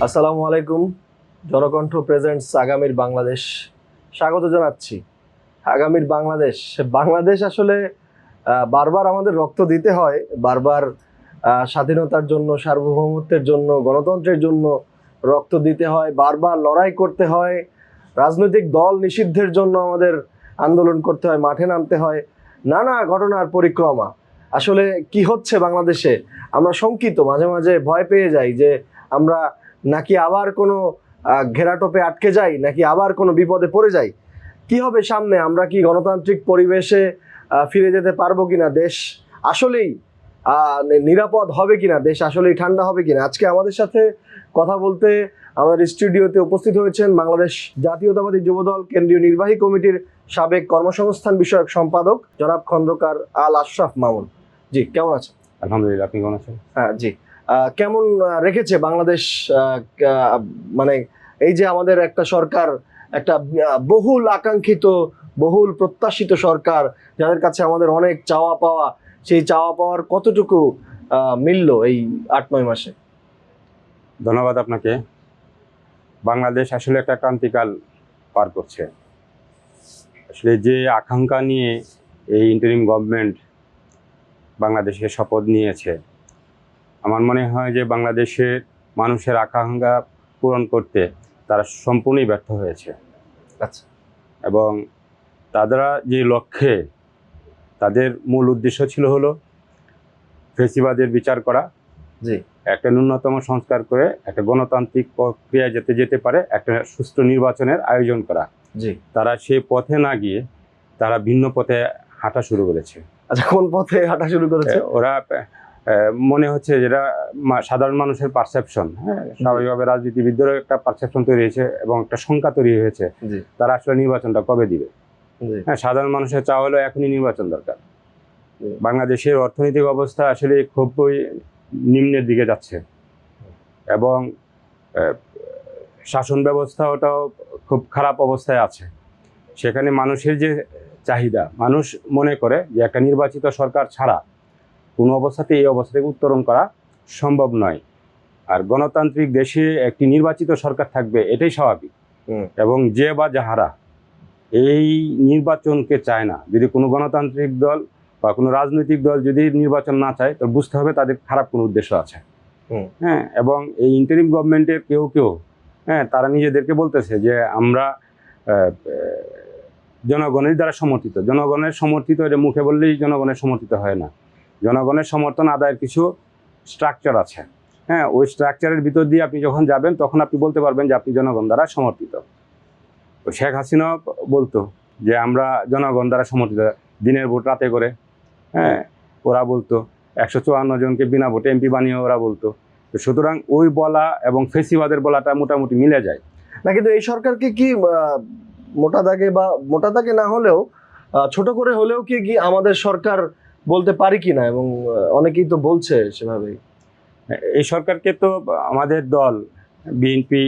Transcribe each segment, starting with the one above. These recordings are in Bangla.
আসসালামু আলাইকুম। জনকণ্ঠ প্রেজেন্টস আগামীর বাংলাদেশ স্বাগত জানাচ্ছি। আগামীর বাংলাদেশ বাংলাদেশ আসলে বারবার আমাদের রক্ত দিতে হয়, বারবার স্বাধীনতার জন্য, সার্বভৌমত্বের জন্য, গণতন্ত্রের জন্য রক্ত দিতে হয়, বারবার লড়াই করতে হয়, রাজনৈতিক দল নিষিদ্ধের জন্য আমাদের আন্দোলন করতে হয়, মাঠে নামতে হয়, নানা ঘটনার পরিক্রমা। আসলে কি হচ্ছে বাংলাদেশে আমরা শঙ্কিত, মাঝে মাঝে ভয় পেয়ে যাই যে আমরা নাকি আবার কোনো ঘেরাটোপে আটকে যাই, নাকি আবার কোনো বিপদে পড়ে যাই। কি হবে সামনে? আমরা কি গণতান্ত্রিক পরিবেশে ফিরে যেতে পারবো কিনা? দেশ আসলেই নিরাপদ হবে কিনা? দেশ আসলেই ঠান্ডা হবে কিনা? আজকে আমাদের সাথে কথা বলতে আমাদের স্টুডিওতে উপস্থিত হয়েছেন বাংলাদেশ জাতীয়তাবাদী যুবদল কেন্দ্রীয় নির্বাহী কমিটির সাবেক কর্মসংস্থান বিষয়ক সম্পাদক জনাব খন্দকার আল আশরাফ মামুন। জি, কেমন আছেন? আলহামদুলিল্লাহ, আপনি কেমন আছেন? হ্যাঁ, জি। কেমন রেখেছে বাংলাদেশ? মানে এই যে আমাদের একটা সরকার, একটা বহুল আকাঙ্ক্ষিত, বহুল প্রত্যাশিত সরকার, যাদের কাছে আমাদের অনেক চাওয়া পাওয়া, সেই চাওয়া পাওয়ার কতটুকু মিলল এই ৮-৯ মাসে? ধন্যবাদ আপনাকে। বাংলাদেশ আসলে একটা ক্রান্তিকাল পার করছে। আসলে যে আকাঙ্ক্ষা নিয়ে এই ইন্টারিম গভর্নমেন্ট বাংলাদেশে শপথ নিয়েছে, আমার মনে হয় যে বাংলাদেশের মানুষের আকাঙ্ক্ষা পূরণ করতে তারা সম্পূর্ণই ব্যর্থ হয়েছে। আচ্ছা। এবং তারা যে লক্ষ্যে, তাদের মূল উদ্দেশ্য ছিল হলো ফ্যাসিবাদের বিচার করা, জি, একটা ন্যূনতম সংস্কার করে একটা গণতান্ত্রিক প্রক্রিয়া যেতে পারে, একটা সুষ্ঠু নির্বাচনের আয়োজন করা। জি। তারা সে পথে না গিয়ে তারা ভিন্ন পথে হাঁটা শুরু করেছে। আচ্ছা, কোন পথে হাঁটা শুরু করেছে? ওরা মনে হচ্ছে যেটা সাধারণ মানুষের পারসেপশন, স্বাভাবিকভাবে রাজনীতিবিদদেরও একটা পারসেপশন তৈরি হয়েছে এবং একটা শঙ্কা তৈরি হয়েছে তারা আসলে নির্বাচনটা কবে দিবে। হ্যাঁ, সাধারণ মানুষের চাওয়া হলো এখনই নির্বাচন দরকার। বাংলাদেশের অর্থনৈতিক অবস্থা আসলে খুবই নিম্নের দিকে যাচ্ছে এবং শাসন ব্যবস্থা ওটাও খুব খারাপ অবস্থায় আছে। সেখানে মানুষের যে চাহিদা, মানুষ মনে করে যে একটা নির্বাচিত সরকার ছাড়া কোনো অবস্থাতে এই অবস্থা থেকে উত্তরণ করা সম্ভব নয়। আর গণতান্ত্রিক দেশে একটি নির্বাচিত সরকার থাকবে, এটাই স্বাভাবিক। এবং যে বা যাহারা এই নির্বাচনকে চায় না, যদি কোনো গণতান্ত্রিক দল বা কোনো রাজনৈতিক দল যদি নির্বাচন না চায়, তো বুঝতে হবে তাদের খারাপ কোনো উদ্দেশ্য আছে। হ্যাঁ, এবং এই ইন্টারিম গভর্নমেন্টের কেউ তারা নিজেদেরকে বলতেছে যে আমরা জনগণের দ্বারা সমর্থিত। জনগণের সমর্থিত, এটা মুখে বললেই জনগণের সমর্থিত হয় না। জনগণের সমর্থন আদায়ের কিছু স্ট্রাকচার আছে। হ্যাঁ, ওই স্ট্রাকচারের ভিতর দিয়ে আপনি যখন যাবেন, তখন আপনি বলতে পারবেন যে আপনি জনগণ দ্বারা সমর্থিত। তো শেখ হাসিনা বলতো যে আমরা জনগণ দ্বারা সমর্থিত, দিনের ভোট রাতে করে। হ্যাঁ, ওরা বলতো 154 জনকে বিনা ভোটে এমপি বানিয়ে ওরা বলতো। তো সুতরাং ওই বলা এবং ফেসিবাদের বলাটা মোটামুটি মিলে যায় না। কিন্তু এই সরকারকে কি মোটা দাগে বা মোটা দাগে না হলেও ছোট করে হলেও কি আমাদের সরকার বলতে পারি কিনা? এবং অনেকেই তো বলছে সেভাবেই। এই সরকারকে তো আমাদের দল বিএনপি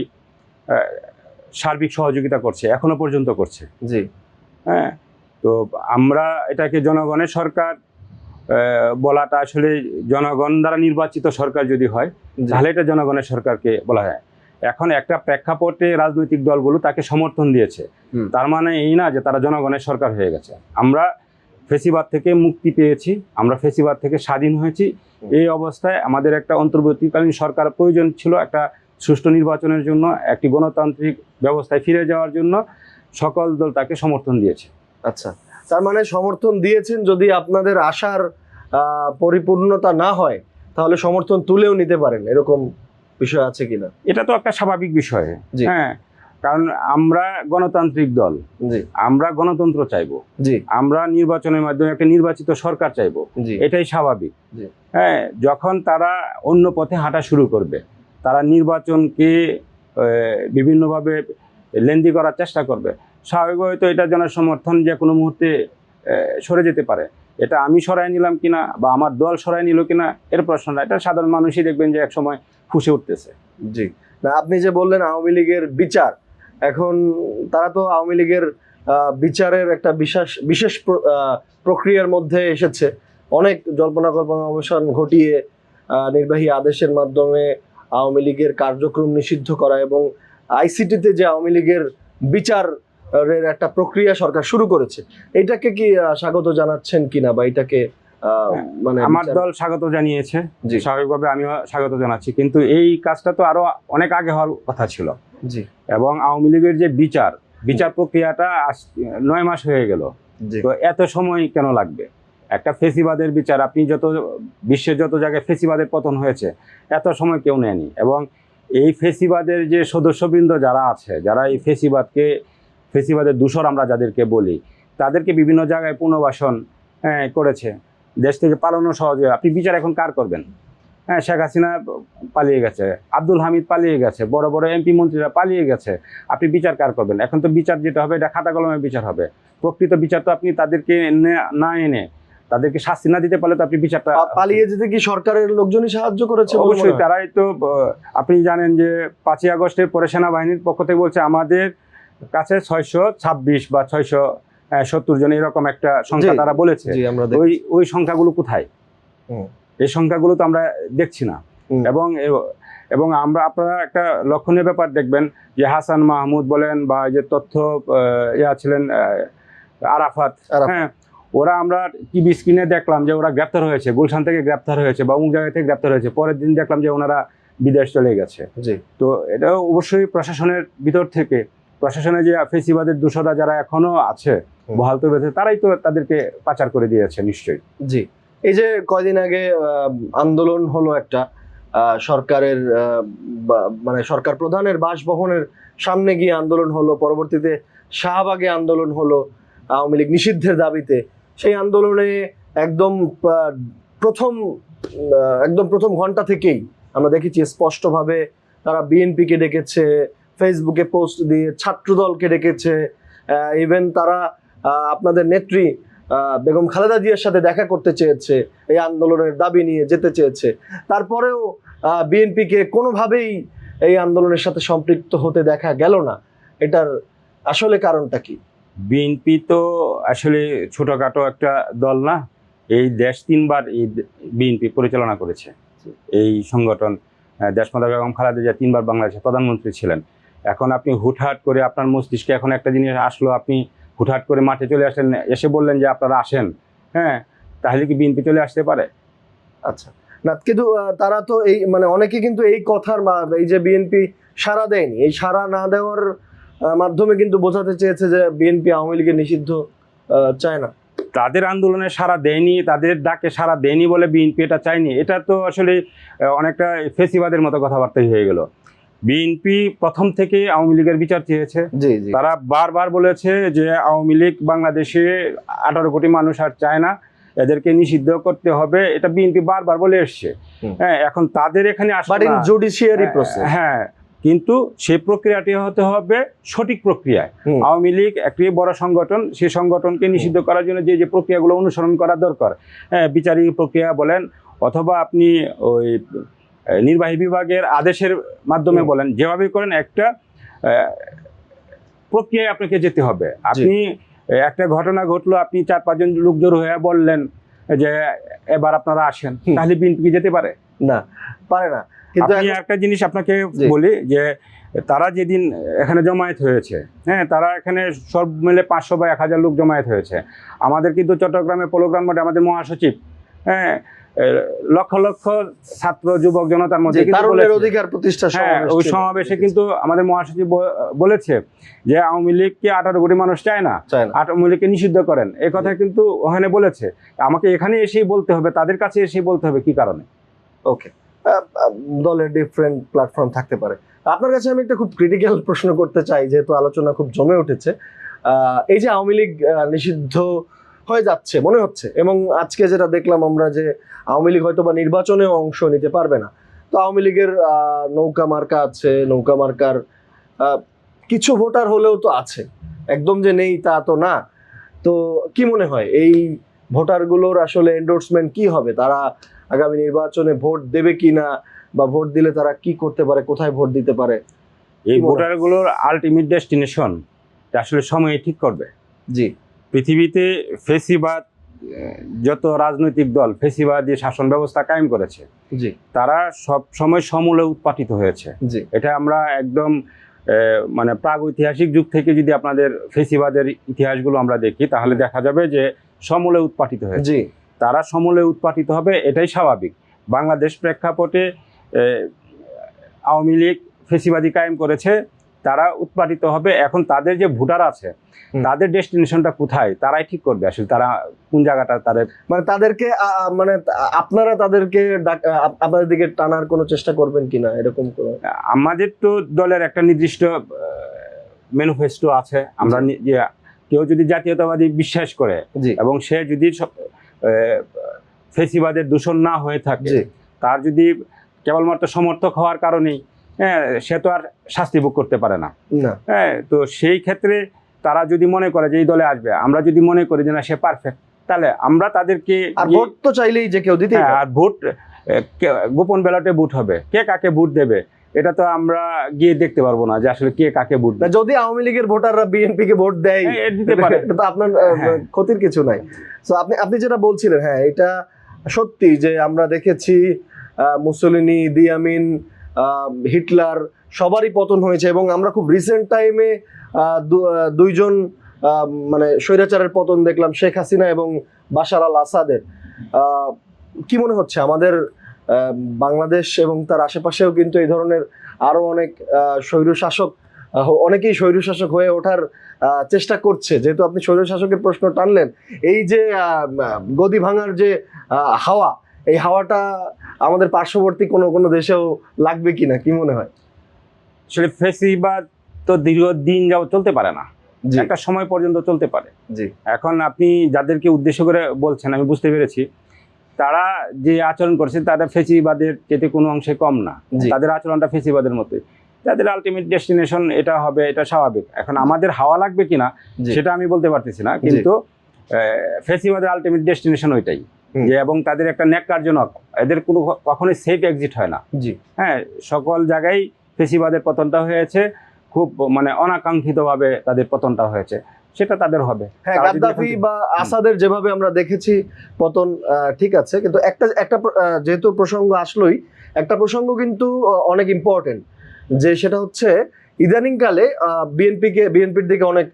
সার্বিক সহযোগিতা করছে, এখনো পর্যন্ত করছে। জি। হ্যাঁ, তো আমরা এটাকে জনগণের সরকার বলাটা আসলে জনগণ দ্বারা নির্বাচিত সরকার যদি হয়, তাহলে এটা জনগণের সরকারকে বলা হয়। এখন একটা প্রেক্ষাপটে রাজনৈতিক দলগুলো তাকে সমর্থন দিয়েছে, তার মানে এই না যে তারা জনগণের সরকার হয়ে গেছে। আমরা ফেসিবাদ থেকে মুক্তি পেয়েছি, আমরা ফেসিবাদ থেকে স্বাধীন হয়েছি। এই অবস্থায় আমাদের একটা অন্তর্বর্তীকালীন সরকার প্রয়োজন ছিল, একটা সুষ্ঠু নির্বাচনের জন্য, একটি গণতান্ত্রিক ব্যবস্থায় ফিরে যাওয়ার জন্য সকল দল তাকে সমর্থন দিয়েছে। আচ্ছা, তার মানে সমর্থন দিয়েছেন, যদি আপনাদের আশার পরিপূর্ণতা না হয় তাহলে সমর্থন তুলেও নিতে পারেন, এরকম বিষয় আছে কিনা? এটা তো একটা স্বাভাবিক বিষয়। হ্যাঁ, কারণ আমরা গণতান্ত্রিক দল, আমরা গণতন্ত্র চাইবো, আমরা নির্বাচনের মাধ্যমে একটা নির্বাচিত সরকার চাইবো, এটাই স্বাভাবিক। হ্যাঁ, যখন তারা অন্য পথে হাঁটা শুরু করবে, তারা নির্বাচনকে বিভিন্নভাবে লেন্দি করার চেষ্টা করবে, স্বাভাবিকভাবে তো এটা জনসমর্থন যে কোনো মুহূর্তে সরে যেতে পারে। এটা আমি সরাই নিলাম কিনা বা আমার দল সরাই নিল কিনা এর প্রশ্ন না, এটা সাধারণ মানুষই দেখবেন যে একসময় ফুসে উঠতেছে। জি। না, আপনি যে বললেন আওয়ামী লীগের বিচার, এখন তারা তো আওয়ামী লীগের বিচারের একটা বিশেষ প্রক্রিয়ার মধ্যে এসেছে। অনেক জল্পনা কল্পনা অবসান ঘটিয়ে নির্বাহী আদেশের মাধ্যমে আওয়ামী লীগের কার্যক্রম নিষিদ্ধ করা এবং আইসিটিতে যে আওয়ামী লীগের বিচারের একটা প্রক্রিয়া সরকার শুরু করেছে, এটাকে কি স্বাগত জানাচ্ছেন কিনা, বা এটাকে মানে আমার দল স্বাগত জানিয়েছে, জি স্বাভাবিকভাবে আমিও স্বাগত জানাচ্ছি, কিন্তু এই কাজটা তো আরো অনেক আগে হওয়ার কথা ছিল। জি এবং আওয়ামী লীগের যে বিচার প্রক্রিয়াটা 9 মাস হয়ে গেল, জি তো এত সময় কেন লাগবে? একটা ফেসিবাদের বিচার, আপনি বিশ্বের যত জায়গায় ফেসিবাদের পতন হয়েছে, এত সময় কেউ নেয়নি। এবং এই ফেসিবাদের যে সদস্যবৃন্দ যারা আছে, যারা এই ফেসিবাদের দূষর আমরা যাদেরকে বলি, তাদেরকে বিভিন্ন জায়গায় পুনর্বাসন করেছে, দেশ থেকে পালানো সহজে। আপনি বিচার এখন কার করবেন? শেখ হাসিনা পালিয়ে গেছে, আব্দুল হামিদ পালিয়ে গেছে, বড় বড় এমপি মন্ত্রীরা পালিয়ে গেছে, আপনি বিচার কার করবেন? এখন তো বিচার যেটা হবে, এটা খাতা কলমে বিচার হবে। প্রকৃত বিচার তো আপনি তাদেরকে না এনে, তাদেরকে শাস্তি না দিতে পারলে তো আপনি বিচারটা। পালিয়ে যেতে কি সরকারের লোকজনই সাহায্য করেছে? অবশ্যই তারাই তো। আপনি জানেন যে 5ই আগস্টের পরে সেনাবাহিনীর পক্ষ থেকে বলছে আমাদের কাছে 626 বা 670 জন এরকম একটা সংখ্যা তারা বলেছে। ওই সংখ্যাগুলো কোথায়? এই সংখ্যাগুলো তো আমরা দেখছি না। এবং আপনারা একটা লক্ষণীয় ব্যাপার দেখবেন যে হাসান মাহমুদ বলেন বা যে তথ্য ছিলেন আরাফাত, ওরা আমরা টিভি স্ক্রিনে দেখলাম যে ওরা গ্রেপ্তার হয়েছে, গুলশান থেকে গ্রেপ্তার হয়েছে বা অমুক জায়গা থেকে গ্রেপ্তার হয়েছে, পরের দিন দেখলাম যে ওনারা বিদেশ চলে গেছে। তো এটা অবশ্যই প্রশাসনের ভিতর থেকে, প্রশাসনে যে ফেসিবাদের দূষরা যারা এখনো আছে বহাল তবিয়তে, তারাই তো তাদেরকে পাচার করে দিয়েছে নিশ্চয়ই। জি, এই যে কয়দিন আগে আন্দোলন হলো একটা সরকারের মানে সরকার প্রধানের বাসভবনের সামনে গিয়ে আন্দোলন হলো, পরবর্তীতে শাহবাগে আন্দোলন হলো আওয়ামী লীগ নিষিদ্ধের দাবিতে। সেই আন্দোলনে একদম প্রথম ঘন্টা থেকেই আমরা দেখেছি স্পষ্টভাবে তারা বিএনপিকে ডেকেছে, ফেসবুকে পোস্ট দিয়ে ছাত্রদলকে ডেকেছে, ইভেন তারা আপনাদের নেত্রী বেগম খালেদা জিয়ার সাথে দেখা করতে চেয়েছে, এই আন্দোলনের দাবি নিয়ে যেতে চেয়েছে। তারপরেও বিএনপিকে কোনোভাবেই এই আন্দোলনের সাথে সম্পৃক্ত হতে দেখা গেল না। এটার আসলে কারণটা কি? বিএনপি তো আসলে ছোটখাটো একটা দল না। এই দেশ 3বার এই বিএনপি পরিচালনা করেছে। এই সংগঠন, দেশমাতা বেগম খালেদা জিয়া 3বার বাংলাদেশের প্রধানমন্ত্রী ছিলেন। এখন আপনি হুটহাট করে আপনার মস্তিষ্কে এখন একটা জিনিস আসলো, আপনি হুটহাট করে মাঠে চলে আসেন, এসে বললেন যে আপনারা আসেন, তাহলে কি বিএনপি চলে আসতে পারে? আচ্ছা না, কিন্তু তারা তো এই মানে অনেকে কিন্তু এই কথার এই যে বিএনপি সাড়া দেয়নি, এই সাড়া না দেওয়ার মাধ্যমে কিন্তু বোঝাতে চেয়েছে যে বিএনপি আওয়ামী লীগের নিষিদ্ধ চায় না। তাদের আন্দোলনে সাড়া দেয়নি, তাদের ডাকে সাড়া দেয়নি বলে বিএনপি এটা চায়নি, এটা তো আসলে অনেকটা ফেসিবাদের মতো কথাবার্তাই হয়ে গেল। বিএনপি প্রথম থেকে আওয়ামী লীগের বিচার চেয়েছে। তারা বারবার বলেছে যে আওয়ামী লীগ বাংলাদেশে 18 কোটি মানুষ আর চায় না, এদেরকে নিষিদ্ধ করতে হবে, এটা বিএনপি বারবার বলে এসছে। এখন তাদের এখানে জুডিশিয়ারি প্রসেস, কিন্তু সেই প্রক্রিয়াটি হতে হবে সঠিক প্রক্রিয়ায়। আওয়ামী লীগ একটি বড় সংগঠন, সেই সংগঠনকে নিষিদ্ধ করার জন্য যে প্রক্রিয়াগুলো অনুসরণ করা দরকার, বিচারিক প্রক্রিয়া বলেন অথবা আপনি ওই নির্বাহী বিভাগের আদেশের মাধ্যমে বলেন, যেভাবে করেন একটা প্রক্রিয়ায় আপনাকে যেতে হবে। আপনি একটা ঘটনা ঘটলো, আপনি 4-5 জন লোক জড়ো হয়ে বললেন যে এবার আপনারা আসেন, তাহলে বিএনপি যেতে পারে না? পারে না। কিন্তু একটা জিনিস আপনাকে বলি যে তারা যেদিন এখানে জমায়েত হয়েছে, তারা এখানে সব মিলে 500 বা 1000 লোক জমায়েত হয়েছে। আমাদের কিন্তু চট্টগ্রামে পোলোগ্রাম মোড়ে আমাদের মহাসচিব লক্ষ লক্ষ ছাত্র যুবক জনতার মধ্যে অধিকার প্রতিষ্ঠা ওই সমাবেশে কিন্তু আমাদের মহাসচিব বলেছে যে আওয়ামী লীগকে 18 কোটি মানুষ চায় না, আওয়ামী লীগকে নিষিদ্ধ করেন, এই কথা কিন্তু ওখানে বলেছে। আমাকে এখানে এসেই বলতে হবে, তাদের কাছে এসেই বলতে হবে কি কারণে? ওকে, দলের ডিফারেন্ট প্ল্যাটফর্ম থাকতে পারে। আপনার কাছে আমি একটা খুব ক্রিটিক্যাল প্রশ্ন করতে চাই, যেহেতু আলোচনা খুব জমে উঠেছে। এই যে আওয়ামী লীগ নিষিদ্ধ হয়ে যাচ্ছে মনে হচ্ছে, এবং আজকে যেটা দেখলাম আমরা যে আওয়ামী লীগ হয়তো বা নির্বাচনেও অংশ নিতে পারবে না। তো আওয়ামী লীগের নৌকা মার্কা আছে, নৌকা মার্কার কিছু ভোটার হলেও তো আছে, একদম যে নেই তা তো না। তো কি মনে হয় এই ভোটারগুলোর আসলে এন্ডোর্সমেন্ট কি হবে? তারা আগামী নির্বাচনে ভোট দেবে কিনা, বা ভোট দিলে তারা কি করতে পারে, কোথায় ভোট দিতে পারে? এই ভোটারগুলোর আলটিমেট ডেস্টিনেশন আসলে সময় ঠিক করবে। জি, পৃথিবীতে ফেসিবাদ যত রাজনৈতিক দল ফেসিবাদী শাসন ব্যবস্থা কায়েম করেছে জি তারা সব সময় সমূলে উৎপাটিত হয়েছে। জি এটা আমরা একদম মানে প্রাগৈতিহাসিক যুগ থেকে যদি আপনাদের ফেসিবাদের ইতিহাসগুলো আমরা দেখি তাহলে দেখা যাবে যে সমূলে উৎপাটিত হয়েছে। জি তারা সমূলে উৎপাটিত হবে, এটাই স্বাভাবিক। বাংলাদেশ প্রেক্ষাপটে আওয়ামী লীগ ফেসিবাদী কায়েম করেছে, তারা উৎপাটিত হবে। এখন তাদের যে ভোটার আছে তাদের ডেস্টিনেশনটা কোথায় তারাই ঠিক করবে, আসলে তারা কোন জায়গাটা তাদের মানে তাদেরকে মানে আপনারা তাদেরকে আপনাদের দিকে টানার কোনো চেষ্টা করবেন কিনা এরকম কোনো? আমাদের তো দলের একটা নির্দিষ্ট ম্যানিফেস্টো আছে। আমরা যে কেউ যদি জাতীয়তাবাদী বিশ্বাস করে জি এবং সে যদি ফেসিবাদের দূষণ না হয়ে থাকে, জি তার যদি কেবলমাত্র সমর্থক হওয়ার কারণেই সে তো আর শাস্তি ভোগ করতে পারে না। না তো সেই ক্ষেত্রে তারা যদি মনে করে যে এই দলে আসবে, আমরা যদি মনে করি যে না সে পারফেক্ট, তাহলে আমরা তাদেরকে আর ভোট তো চাইলেই যে কেউ দিতে আর ভোট গোপন ব্যালটে ভোট হবে, কে কাকে ভোট দেবে এটা তো আমরা গিয়ে দেখতে পারবো না যে আসলে কে কাকে ভোট দেবে। যদি আওয়ামী লীগের ভোটাররা বিএনপি কে ভোট দেয় দিতে পারে, এটা তো আপনার ক্ষতির কিছু নাই। তো আপনি যেটা বলছিলেন, হ্যাঁ এটা সত্যি যে আমরা দেখেছি মুসোলিনি, ইদি আমিন, হিটলার সবারই পতন হয়েছে এবং আমরা খুব রিসেন্ট টাইমে দুইজন মানে স্বৈরাচারের পতন দেখলাম, শেখ হাসিনা এবং বাশার আল আসাদের। কি মনে হচ্ছে আমাদের বাংলাদেশ এবং তার আশেপাশেও কিন্তু এই ধরনের আরো অনেক স্বৈরশাসক, অনেকেই স্বৈরশাসক হয়ে ওঠার চেষ্টা করছে? যেহেতু আপনি স্বৈরশাসকের প্রশ্ন টানলেন, এই যে গদি ভাঙার যে হাওয়া, এই হাওয়াটা আমাদের পার্শ্ববর্তী কোনো দেশেও লাগবে কিনা, কি মনে হয়? আসলে ফেসিবাদ তো দীর্ঘদিন যাবত চলতে পারে না, একটা সময় পর্যন্ত চলতে পারে। জি এখন আপনি যাদেরকে উদ্দেশ্য করে বলছেন আমি বুঝতে পেরেছি, তারা যে আচরণ করছে তারা ফেসিবাদের যেতে কোনো অংশে কম না, তাদের আচরণটা ফেসিবাদের মতোই। তাদের আলটিমেট ডেস্টিনেশন এটা হবে, এটা স্বাভাবিক। এখন আমাদের হাওয়া লাগবে কিনা সেটা আমি বলতে পারতেছি না, কিন্তু ফেসিবাদের আলটিমেট ডেস্টিনেশন ওইটাই যে, এবং তাদের একটা ন্যাক্কারজনক, এদের কোনো কখনোই সেফ এক্সিট হয় না। জি হ্যাঁ, সকল জায়গায় ফেসিবাদের পতনটা হয়েছে, খুব মানে অনাকাঙ্ক্ষিতভাবে তাদের পতনটা হয়েছে, সেটা তাদের হবে। হ্যাঁ, গাদ্দাফি বা আসাদের যেভাবে আমরা দেখেছি পতন, ঠিক আছে, কিন্তু একটা যেহেতু প্রসঙ্গ আসলোই, একটা প্রসঙ্গ কিন্তু অনেক ইম্পর্টেন্ট, যে সেটা হচ্ছে ইদানিংকালে বিএনপির দিকে অনেক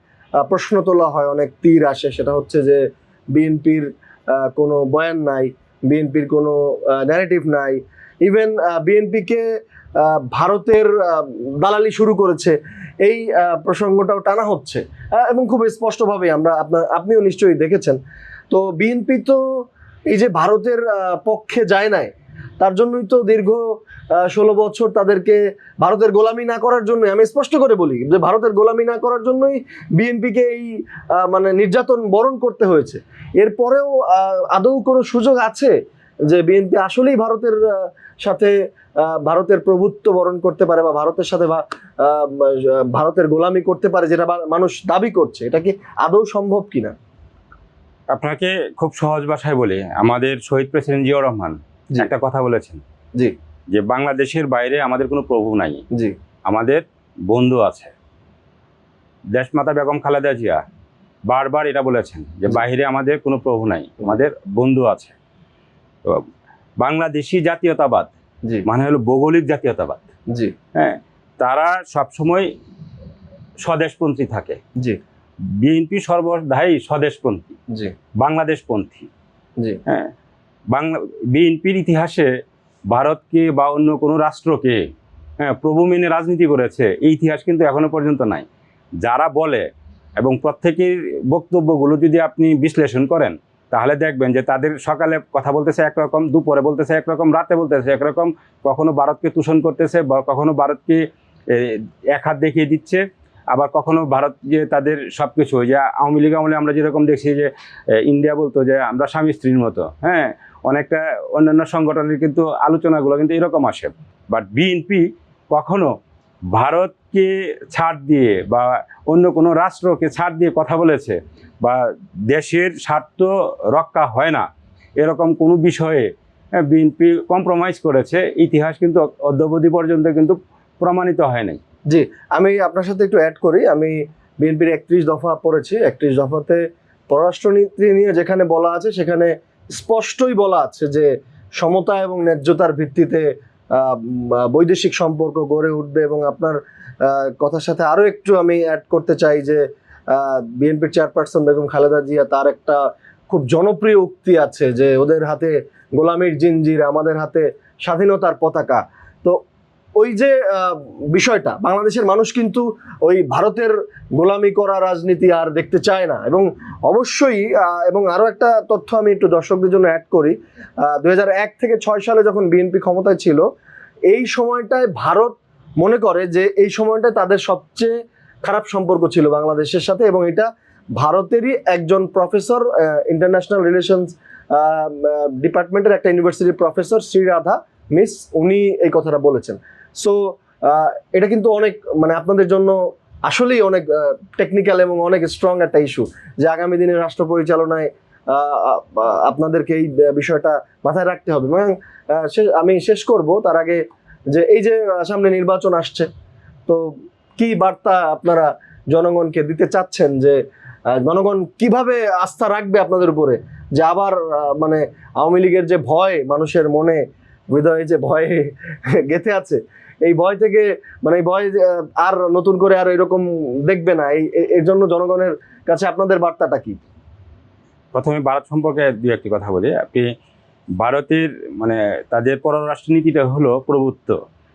প্রশ্ন তোলা হয়, অনেক তীর আসে। সেটা হচ্ছে যে বিএনপির কোনো বয়ান নাই, বিএনপির কোনো ন্যারেটিভ নাই, ইভেন বিএনপিকে ভারতের দালালি শুরু করেছে, এই প্রসঙ্গটাও টানা হচ্ছে এবং খুব স্পষ্টভাবে আপনিও নিশ্চয়ই দেখেছেন। তো বিএনপি তো এই যে ভারতের পক্ষে যায় নাই, তার জন্যই তো দীর্ঘ 16 বছর তাদেরকে ভারতের গোলামি না করার জন্য, আমি স্পষ্ট করে বলি যে ভারতের গোলামি না করার জন্যই বিএনপিকে এই মানে নির্যাতন বরণ করতে হয়েছে। এরপরেও আদৌ কোনো সুযোগ আছে যে বিএনপি আসলেই ভারতের সাথে ভারতের প্রভুত্ব বরণ করতে পারে বা ভারতের সাথে ভারতের গোলামি করতে পারে, যেটা মানুষ দাবি করছে? এটা কি আদৌ সম্ভব কিনা? আপনাকে খুব সহজ ভাষায় বলি, আমাদের শহীদ প্রেসিডেন্ট জিয়াউর রহমান একটা কথা বলেছেন, জি, যে বাংলাদেশের বাইরে আমাদের কোনো প্রভু নাই, জি, আমাদের বন্ধু আছে। দেশমাতা বেগম খালেদা জিয়া বারবার এটা বলেছেন যে বাইরে আমাদের কোনো প্রভু নাই, আমাদের বন্ধু আছে। তো বাংলাদেশি জাতীয়তাবাদ মানে হলো ভৌগোলিক জাতীয়তাবাদ। জি হ্যাঁ, তারা সবসময় স্বদেশপন্থী থাকে। জি বিএনপি সর্বদাই স্বদেশপন্থী, জি বাংলাদেশপন্থী। জি হ্যাঁ, বিএনপির ইতিহাসে ভারতকে বা অন্য কোনো রাষ্ট্রকে প্রভু মেনে রাজনীতি করেছে এই ইতিহাস কিন্তু এখনো পর্যন্ত নাই। যারা বলে এবং প্রত্যেকের বক্তব্যগুলো যদি আপনি বিশ্লেষণ করেন তাহলে দেখবেন যে তাদের সকালে কথা বলতেছে একরকম, দুপুরে বলতেছে একরকম, রাতে বলতেছে একরকম, কখনো ভারতকে তুষণ করতেছে, কখনো ভারতকে এক হাত দেখিয়ে দিচ্ছে, আবার কখনো ভারত যে তাদের সব কিছু, যে আওয়ামী লীগ আমলে আমরা যেরকম দেখছি যে ইন্ডিয়া বলতো যে আমরা স্বামী স্ত্রীর মতো, হ্যাঁ, অনেকটা অন্যান্য সংগঠনের কিন্তু আলোচনাগুলো কিন্তু এরকম আসে। বাট বিএনপি কখনো ভারতকে ছাড় দিয়ে বা অন্য কোনো রাষ্ট্রকে ছাড় দিয়ে কথা বলেছে বা দেশের স্বার্থ রক্ষা হয় না এরকম কোনো বিষয়ে বিএনপি কম্প্রোমাইজ করেছে, ইতিহাস কিন্তু অদ্যাবধি পর্যন্ত কিন্তু প্রমাণিত হয় নাই। জি, আমি আপনার সাথে একটু অ্যাড করি। আমি বিএনপির 31 দফা পড়েছি। 31 দফাতে পররাষ্ট্রনীতি নিয়ে যেখানে বলা আছে সেখানে স্পষ্টই বলা আছে যে সমতা এবং ন্যায্যতার ভিত্তিতে বৈদেশিক সম্পর্ক গড়ে উঠবে। এবং আপনার কথার সাথে আরো একটু আমি অ্যাড করতে চাই যে বিএনপির চেয়ারপারসন বেগম খালেদা জিয়া, তার একটা খুব জনপ্রিয় উক্তি আছে যে ওদের হাতে গোলামির জিঞ্জির, আমাদের হাতে স্বাধীনতার পতাকা। তো ওই যে বিষয়টা, বাংলাদেশের মানুষ কিন্তু ওই ভারতের গোলামি করা রাজনীতি আর দেখতে চায় না। এবং অবশ্যই এবং আরো একটা তথ্য আমি একটু দর্শকদের জন্য অ্যাড করি, 2001 থেকে 6 সালে যখন বিএনপি ক্ষমতায় ছিল, এই সময়টায় ভারত মনে করে যে এই সময়টায় তাদের সবচেয়ে খারাপ সম্পর্ক ছিল বাংলাদেশের সাথে। এবং এটা ভারতেরই একজন প্রফেসর, ইন্টারন্যাশনাল রিলেশনস ডিপার্টমেন্টের একটা ইউনিভার্সিটির প্রফেসর শ্রীরাধা মিস, উনি এই কথাটা বলেছেন। সো এটা কিন্তু অনেক মানে আপনাদের জন্য আসলেই অনেক টেকনিক্যাল এবং অনেক স্ট্রং একটা ইস্যু, যে আগামী দিনে রাষ্ট্র পরিচালনায় আপনাদেরকে এই বিষয়টা মাথায় রাখতে হবে। এবং আমি শেষ করব তার আগে যে এই যে সামনে নির্বাচন আসছে, তো কি বার্তা আপনারা জনগণকে দিতে চাচ্ছেন, যে জনগণ কিভাবে আস্থা রাখবে আপনাদের উপরে, যে আবার মানে আওয়ামী লীগের যে ভয় মানুষের মনে হৃদয়ে যে ভয় গেঁথে আছে, এই ভয় থেকে মানে এই ভয় আর নতুন করে আর এরকম দেখবে না, এর জন্য জনগণের কাছে আপনাদের বার্তাটা কি? প্রথমে ভারত সম্পর্কে দু একটি কথা বলি। আপনি ভারতের মানে তাদের পররাষ্ট্রনীতিটা হলো প্রভুত্ব।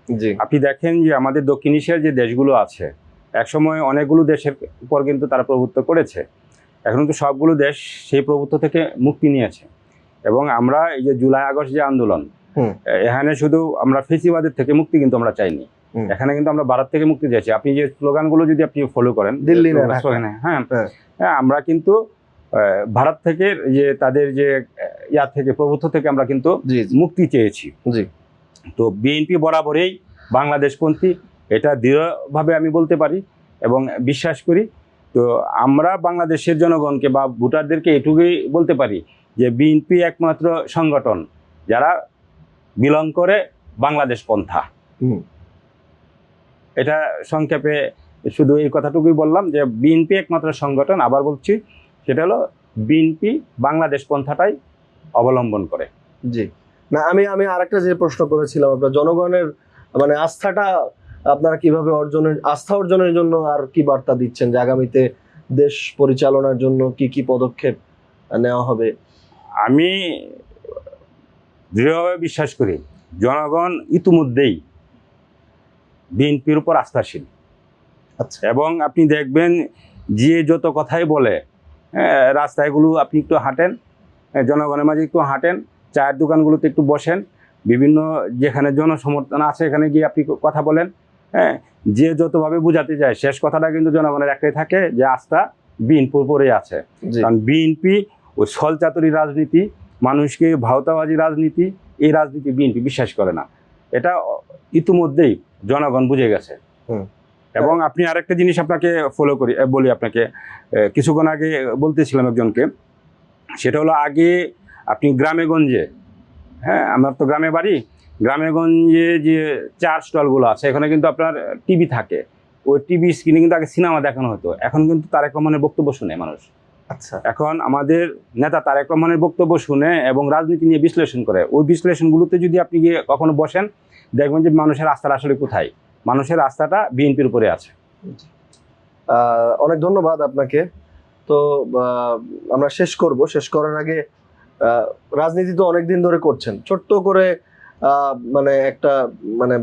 জি, আপনি দেখেন যে আমাদের দক্ষিণ এশিয়ার যে দেশগুলো আছে, একসময় অনেকগুলো দেশের উপর কিন্তু তারা প্রভুত্ব করেছে। এখন কিন্তু সবগুলো দেশ সেই প্রভুত্ব থেকে মুক্তি নিয়েছে। এবং আমরা এই যে জুলাই আগস্ট যে আন্দোলন, এখানে শুধু আমরা ফেসিবাদের থেকে মুক্তি কিন্তু আমরা চাইনি, এখানে কিন্তু আমরা ভারত থেকে মুক্তি চাইছি। আপনি যে স্লোগানগুলো যদি আপনি ফলো করেন, দিল্লি না হ্যাঁ, আমরা কিন্তু ভারত থেকে যে তাদের যে ইয়া থেকে প্রভুত্ব থেকে আমরা কিন্তু মুক্তি চেয়েছি। জি, তো বিএনপি বরাবরই বাংলাদেশপন্থী, এটা দৃঢ়ভাবে আমি বলতে পারি এবং বিশ্বাস করি। তো আমরা বাংলাদেশের জনগণকে বা ভোটারদেরকে এটুকুই বলতে পারি যে বিএনপি একমাত্র সংগঠন যারা বিলং করে বাংলাদেশ পন্থা। এটা সংক্ষেপে শুধু এই কথাটুকুই বললাম যে বিএনপি একমাত্র সংগঠন, আবার বলছি, সেটা হলো বিএনপি বাংলাদেশ পন্থাটাই অবলম্বন করে। জি, না আমি আরেকটা যে প্রশ্ন করেছিলাম, আপনার জনগণের মানে আস্থাটা আপনারা কিভাবে আস্থা অর্জনের জন্য আর কি বার্তা দিচ্ছেন, যে আগামীতে দেশ পরিচালনার জন্য কি কি পদক্ষেপ নেওয়া হবে? আমি দৃঢ়ভাবে বিশ্বাস করি জনগণ ইতিমধ্যেই বিএনপির উপর আস্থাশীল। আচ্ছা, এবং আপনি দেখবেন যে যত কথাই বলে, রাস্তায়গুলো আপনি একটু হাঁটেন, জনগণের মাঝে একটু হাঁটেন, চায়ের দোকানগুলোতে একটু বসেন, বিভিন্ন যেখানে জনসমর্থন আছে এখানে গিয়ে আপনি কথা বলেন, যে যতভাবে বুঝাতে যায় শেষ কথাটা কিন্তু জনগণের একটাই থাকে যে আস্থা বিএনপির উপরেই আছে। কারণ বিএনপি ওই ছলচাতুরি রাজনীতি, মানুষকে ভাওতাবাজি রাজনীতি, এই রাজনীতি বিএনপি বিশ্বাস করে না। এটা ইতিমধ্যেই জনগণ বুঝে গেছে। এবং আপনি আরেকটা জিনিস আপনাকে ফলো করি বলি আপনাকে, কিছুক্ষণ আগে বলতেছিলাম একজনকে, সেটা হলো আগে আপনি গ্রামে গঞ্জে, আমার তো গ্রামে বাড়ি, গ্রামে গঞ্জে যে চার স্টলগুলো আছে এখানে কিন্তু আপনার টিভি থাকে, ওই টিভি স্ক্রিনে কিন্তু আগে সিনেমা দেখানো হতো, এখন কিন্তু তারেক রহমানের বক্তব্য শুনে মানুষ। আচ্ছা, এখন আমাদের নেতা তারেক রহমানের বক্তব্য শুনে এবং রাজনীতি নিয়ে বিশ্লেষণ করে, ওই বিশ্লেষণগুলোতে যদি আপনি গিয়ে কখনো বসেন দেখবেন যে মানুষের আস্থাটা আসলে কোথায়, মানুষের আস্থাটা বিএনপির উপরে আছে। অনেক ধন্যবাদ আপনাকে। তো আমরা শেষ করার আগে রাজনীতি তো অনেকদিন ধরে করছেন, ছোট্ট করে মানে একটা মানে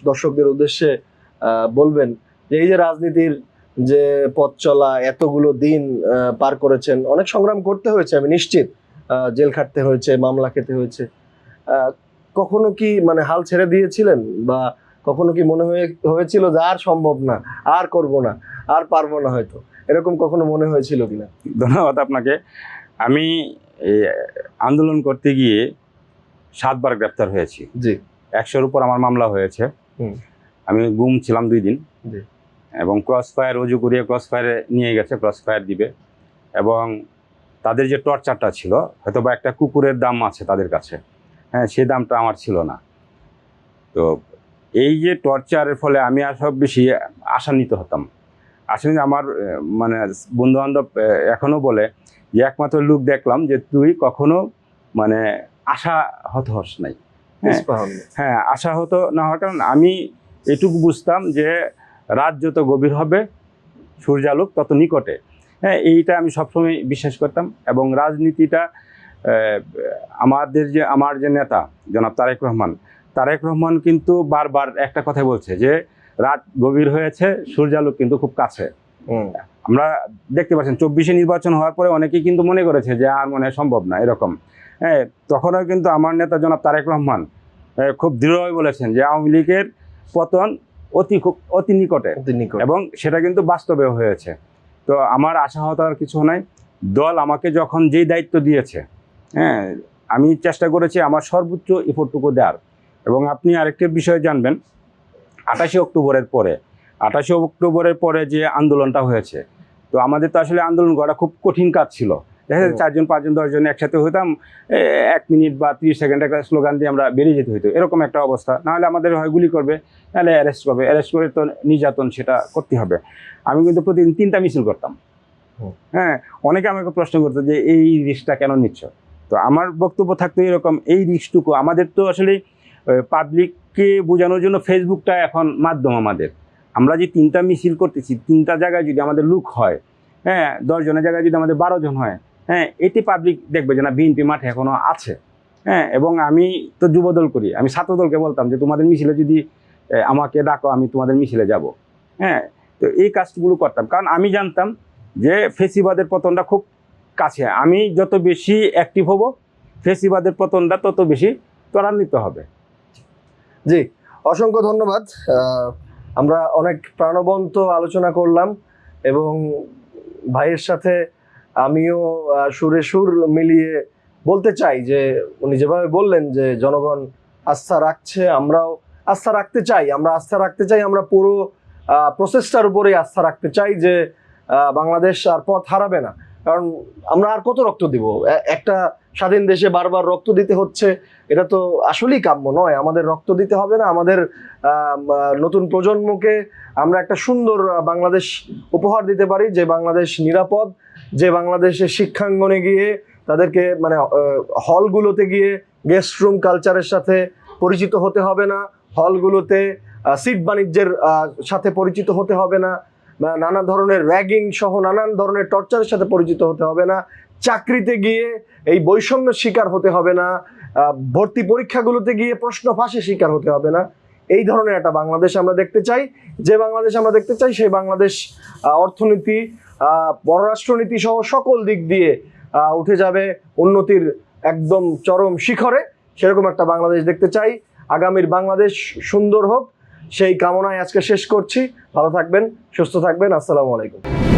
দর্শকদের উদ্দেশ্যে বলবেন যে এই যে রাজনীতির যে পথ চলা, এতগুলো দিন পার করেছেন, অনেক সংগ্রাম করতে হয়েছে আমি নিশ্চিত, জেল খাটতে হয়েছে, মামলা খেতে হয়েছে, কখনো কি মানে হাল ছেড়ে দিয়েছিলেন, বা কখনো কি মনে হয়েছিল যে আর সম্ভব না, আর করব না, আর পারবো না, হয়তো এরকম কখনো মনে হয়েছিল কিনা? ধন্যবাদ আপনাকে। আমি আন্দোলন করতে গিয়ে 7 বার গ্রেপ্তার হয়েছি। জি, 100-র উপর আমার মামলা হয়েছে। আমি গুম ছিলাম 2 দিন। জি, এবং ক্রস ফায়ার রুজু করিয়ে ক্রস ফায়ারে নিয়ে গেছে, ক্রস ফায়ার দিবে। এবং তাদের যে টর্চারটা ছিল, হয়তো বা একটা কুকুরের দাম আছে তাদের কাছে, সেই দামটা আমার ছিল না। তো এই যে টর্চারের ফলে আমি আর সব বেশি আশান্বিত হতাম। আসলে আমার মানে বন্ধুবান্ধব এখনও বলে যে একমাত্র লোক দেখলাম যে তুই কখনো মানে আশাহত হস নাই। ইস্পাহান। হ্যাঁ, আশাহত না হওয়ার কারণ আমি এটুকু বুঝতাম যে রাত যত গভীর হবে সূর্যালোক তত নিকটে। হ্যাঁ, এইটা আমি সবসময় বিশ্বাস করতাম। এবং রাজনীতিটা আমার যে নেতা জনাব তারেক রহমান কিন্তু বারবার একটা কথা বলছে যে রাত গভীর হয়েছে, সূর্যালোক কিন্তু খুব কাছে। আমরা দেখতে পাচ্ছেন 24-এ নির্বাচন হওয়ার পরে অনেকেই কিন্তু মনে করেছে যে আর মনে হয় সম্ভব না এরকম। হ্যাঁ, তখনও কিন্তু আমার নেতা জনাব তারেক রহমান খুব দৃঢ়ভাবে বলেছেন যে আওয়ামী লীগের পতন অতি নিকটে, এবং সেটা কিন্তু বাস্তবেও হয়েছে। তো আমার আশাহত আর কিছু নাই। দল আমাকে যখন যেই দায়িত্ব দিয়েছে, হ্যাঁ, আমি চেষ্টা করেছি আমার সর্বোচ্চ এফোর্টটুকু দেওয়ার। এবং আপনি আরেকটা বিষয় জানবেন, 28 অক্টোবরের পরে যে আন্দোলনটা হয়েছে, তো আমাদের তো আসলে আন্দোলন করা খুব কঠিন কাজ ছিল। দেখা যায় 4 জন 5 জন 10 জন একসাথে হইতাম, 1 মিনিট বা 30 সেকেন্ড একটা স্লোগান দিয়ে আমরা বেরিয়ে যেতে হইতো, এরকম একটা অবস্থা। নাহলে আমাদের হয় গুলি করবে, নাহলে অ্যারেস্ট করে তো নির্যাতন সেটা করতে হবে। আমি কিন্তু প্রতিদিন 3টা মিছিল করতাম। হ্যাঁ, অনেকে আমাকে প্রশ্ন করতো যে এই রিস্কটা কেন নিচ্ছ? তো আমার বক্তব্য থাকতো এরকম, এই রিস্কটুকু আমাদের তো আসলে পাবলিককে বোঝানোর জন্য ফেসবুকটা এখন মাধ্যম আমাদের। আমরা যে 3টা মিছিল করতেছি, 3টা জায়গায় যদি আমাদের লোক হয়, হ্যাঁ, 10 জনের জায়গায় যদি আমাদের 12 জন হয়, হ্যাঁ, এটি পাবলিক দেখবে যে না, বিএনপি মাঠে এখনো আছে। হ্যাঁ, এবং আমি তো যুবদল করি, আমি ছাত্রদলকে বলতাম যে তোমাদের মিছিলে যদি আমাকে ডাকো, আমি তোমাদের মিছিলে যাব। হ্যাঁ, তো এই কাজগুলো করতাম, কারণ আমি জানতাম যে ফেসিবাদের পতনটা খুব কাছে। আমি যত বেশি অ্যাক্টিভ হব, ফেসিবাদের পতনটা তত বেশি ত্বরান্বিত হবে। জি, অসংখ্য ধন্যবাদ। আমরা অনেক প্রাণবন্ত আলোচনা করলাম, এবং ভাইয়ের সাথে আমিও সুরে সুর মিলিয়ে বলতে চাই যে উনি যেভাবে বললেন যে জনগণ আস্থা রাখছে, আমরাও আস্থা রাখতে চাই। আমরা পুরো প্রসেসটার উপরে আস্থা রাখতে চাই যে বাংলাদেশ আর পথ হারাবে না। কারণ আমরা আর কত রক্ত দিব? একটা স্বাধীন দেশে বারবার রক্ত দিতে হচ্ছে, এটা তো আসলেই কাম্য নয়। আমাদের রক্ত দিতে হবে না, আমাদের নতুন প্রজন্মকে আমরা একটা সুন্দর বাংলাদেশ উপহার দিতে পারি, যে বাংলাদেশ নিরাপদ, যে বাংলাদেশের শিক্ষাঙ্গনে গিয়ে তাদেরকে মানে হলগুলোতে গিয়ে গেস্ট রুম কালচারের সাথে পরিচিত হতে হবে না, হলগুলোতে সিট বাণিজ্যের সাথে পরিচিত হতে হবে না, নানা ধরনের র্যাগিং সহ নানান ধরনের টর্চারের সাথে পরিচিত হতে হবে না, চাকরিতে গিয়ে এই বৈষম্যের শিকার হতে হবে না, ভর্তি পরীক্ষাগুলোতে গিয়ে প্রশ্ন ফাঁসের শিকার হতে হবে না। এই ধরনের একটা বাংলাদেশ আমরা দেখতে চাই। যে বাংলাদেশ আমরা দেখতে চাই, সেই বাংলাদেশ অর্থনীতি, পররাষ্ট্রনীতি সহ সকল দিক দিয়ে উঠে যাবে উন্নতির একদম চরম শিখরে। সেরকম একটা বাংলাদেশ দেখতে চাই। আগামীর বাংলাদেশ সুন্দর হোক, সেই কামনায় আজকে শেষ করছি। ভালো থাকবেন, সুস্থ থাকবেন। আসসালামু আলাইকুম।